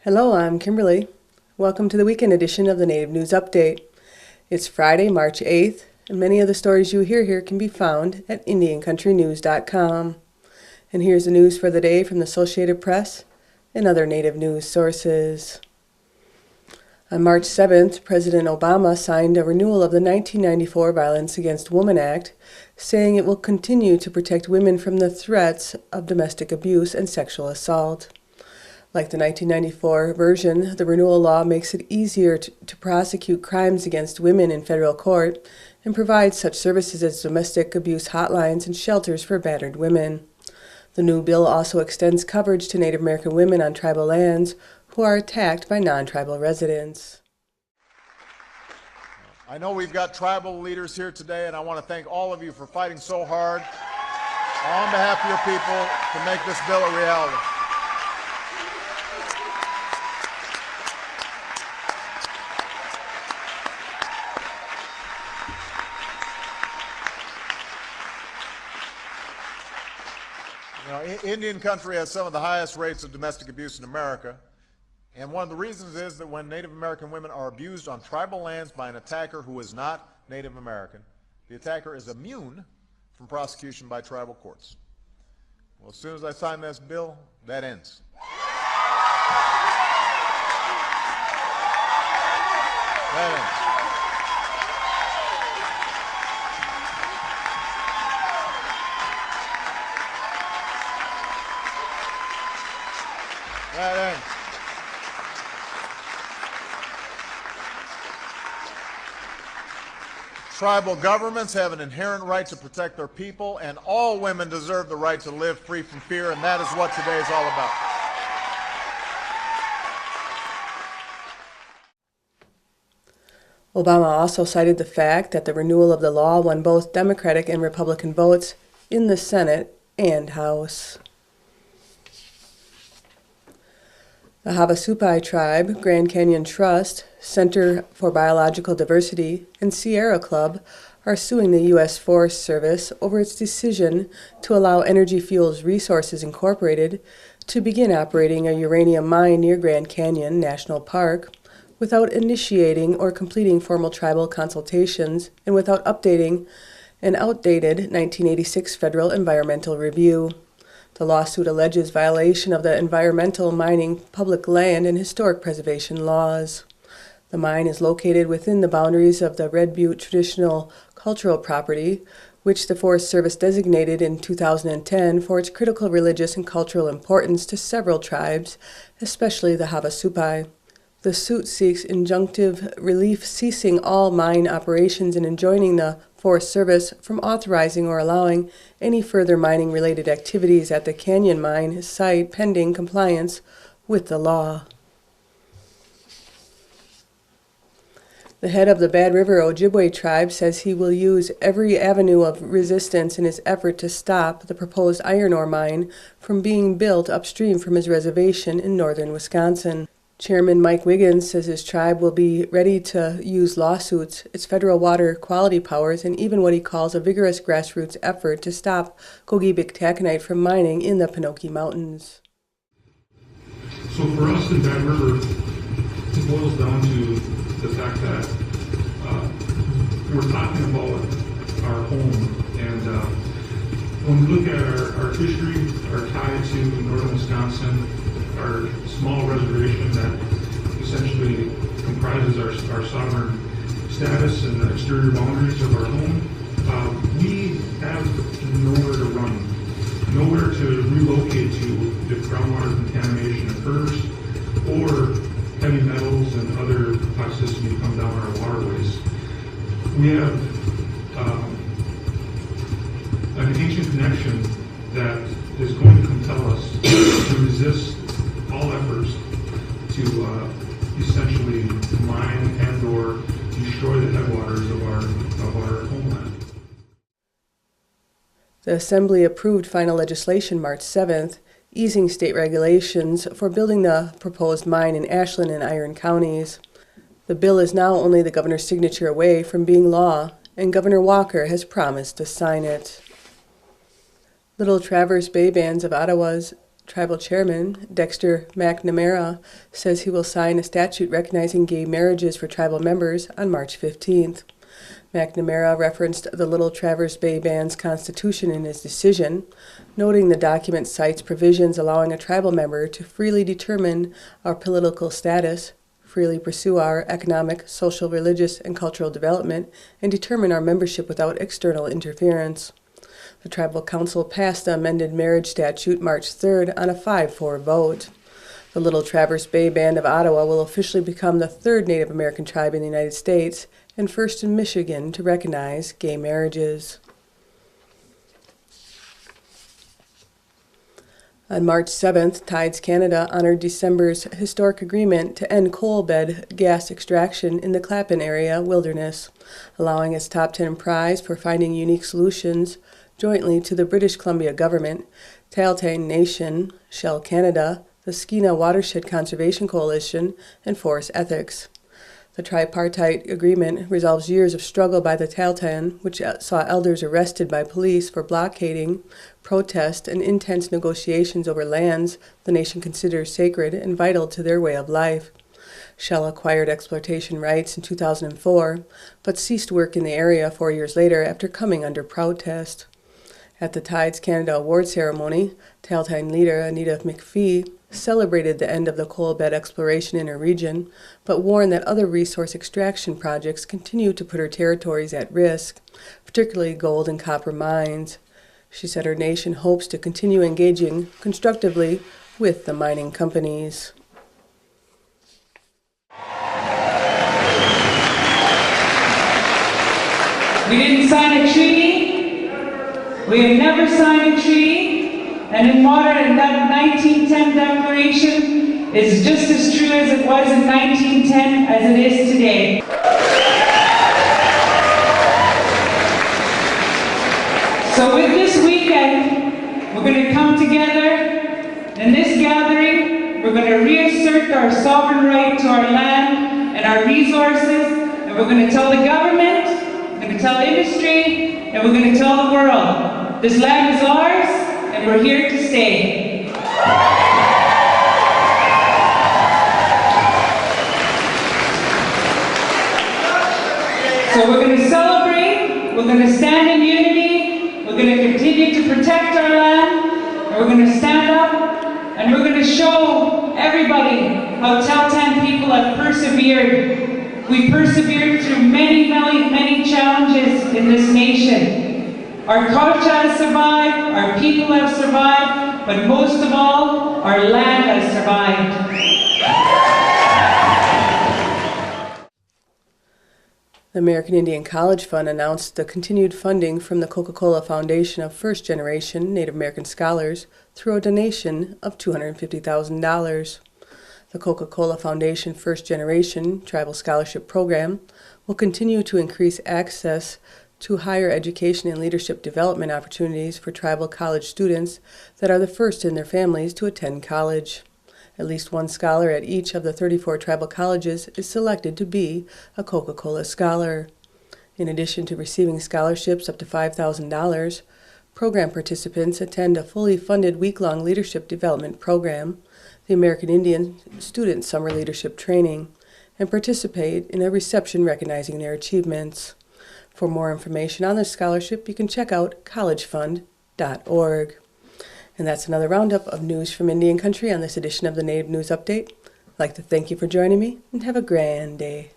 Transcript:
Hello, I'm Kimberlie. Welcome to the weekend edition of the Native News Update. It's Friday, March 8th, and many of the stories you hear here can be found at IndianCountryTV.com. And here's the news for the day from the Associated Press and other Native news sources. On March 7th, President Obama signed a renewal of the 1994 Violence Against Women Act, saying it will continue to protect women from the threats of domestic abuse and sexual assault. Like the 1994 version, the renewal law makes it easier to prosecute crimes against women in federal court and provides such services as domestic abuse hotlines and shelters for battered women. The new bill also extends coverage to Native American women on tribal lands who are attacked by non-tribal residents. I know we've got tribal leaders here today, and I want to thank all of you for fighting so hard on behalf of your people to make this bill a reality. Indian country has some of the highest rates of domestic abuse in America, and one of the reasons is that when Native American women are abused on tribal lands by an attacker who is not Native American, the attacker is immune from prosecution by tribal courts. Well, as soon as I sign this bill, that ends. That ends. That ends. Tribal governments have an inherent right to protect their people, and all women deserve the right to live free from fear, and that is what today is all about. Obama also cited the fact that the renewal of the law won both Democratic and Republican votes in the Senate and House. The Havasupai Tribe, Grand Canyon Trust, Center for Biological Diversity, and Sierra Club are suing the U.S. Forest Service over its decision to allow Energy Fuels Resources Incorporated to begin operating a uranium mine near Grand Canyon National Park without initiating or completing formal tribal consultations and without updating an outdated 1986 federal environmental review. The lawsuit alleges violation of the environmental, mining, public land, and historic preservation laws. The mine is located within the boundaries of the Red Butte Traditional Cultural Property, which the Forest Service designated in 2010 for its critical religious and cultural importance to several tribes, especially the Havasupai. The suit seeks injunctive relief ceasing all mine operations and enjoining the Forest Service from authorizing or allowing any further mining-related activities at the Canyon Mine site pending compliance with the law. The head of the Bad River Ojibwe tribe says he will use every avenue of resistance in his effort to stop the proposed iron ore mine from being built upstream from his reservation in northern Wisconsin. Chairman Mike Wiggins says his tribe will be ready to use lawsuits, its federal water quality powers, and even what he calls a vigorous grassroots effort to stop Coca-Cola taconite from mining in the Pinocchio Mountains. So for us in Bad River, it boils down to the fact that we're talking about our home, and when we look at our history, our tie to northern Wisconsin, our small reservation that essentially comprises our sovereign status and the exterior boundaries of our home, we have nowhere to run, nowhere to relocate to if groundwater contamination occurs or heavy metals and other toxicity come down our waterways. We have an ancient connection that is going to compel us to resist all efforts to essentially mine and or destroy the headwaters of our homeland. The Assembly approved final legislation March 7th, easing state regulations for building the proposed mine in Ashland and Iron counties. The bill is now only the governor's signature away from being law, and Governor Walker has promised to sign it. Little Traverse Bay bands of Ottawa's Tribal Chairman Dexter McNamara says he will sign a statute recognizing gay marriages for tribal members on March 15th. McNamara referenced the Little Traverse Bay Band's constitution in his decision, noting the document cites provisions allowing a tribal member to freely determine our political status, freely pursue our economic, social, religious, and cultural development, and determine our membership without external interference. The Tribal Council passed the amended marriage statute March 3rd on a 5-4 vote. The Little Traverse Bay Band of Ottawa will officially become the third Native American tribe in the United States and first in Michigan to recognize gay marriages. On March 7th, Tides Canada honored December's historic agreement to end coal bed gas extraction in the Clapham area wilderness, allowing its top 10 prize for finding unique solutions jointly to the British Columbia government, Tahltan Nation, Shell Canada, the Skeena Watershed Conservation Coalition, and Forest Ethics. The tripartite agreement resolves years of struggle by the Tahltan, which saw elders arrested by police for blockading, protest, and intense negotiations over lands the nation considers sacred and vital to their way of life. Shell acquired exploitation rights in 2004, but ceased work in the area 4 years later after coming under protest. At the Tides Canada Award ceremony, Tahltan leader Anita McPhee celebrated the end of the coal bed exploration in her region, but warned that other resource extraction projects continue to put her territories at risk, particularly gold and copper mines. She said her nation hopes to continue engaging constructively with the mining companies. We didn't sign a treaty. We have never signed a treaty. And in modern, that 1910 declaration is just as true as it was in 1910 as it is today. So with this weekend, we're going to come together in this gathering. We're going to reassert our sovereign right to our land and our resources. And we're going to tell the government, we're going to tell industry, and we're going to tell the world, this land is ours. And we're here to stay. So we're going to celebrate, we're going to stand in unity, we're going to continue to protect our land, and we're going to stand up, and we're going to show everybody how Tahltan people have persevered. We persevered through many, many, many challenges in this nation. Our culture has survived, our people have survived, but most of all, our land has survived. The American Indian College Fund announced the continued funding from the Coca-Cola Foundation of first-generation Native American scholars through a donation of $250,000. The Coca-Cola Foundation First Generation Tribal Scholarship Program will continue to increase access to higher education and leadership development opportunities for tribal college students that are the first in their families to attend college. At least one scholar at each of the 34 tribal colleges is selected to be a Coca-Cola Scholar. In addition to receiving scholarships up to $5,000, program participants attend a fully funded week-long leadership development program, the American Indian Student Summer Leadership Training, and participate in a reception recognizing their achievements. For more information on this scholarship, you can check out collegefund.org. And that's another roundup of news from Indian Country on this edition of the Native News Update. I'd like to thank you for joining me, and have a grand day.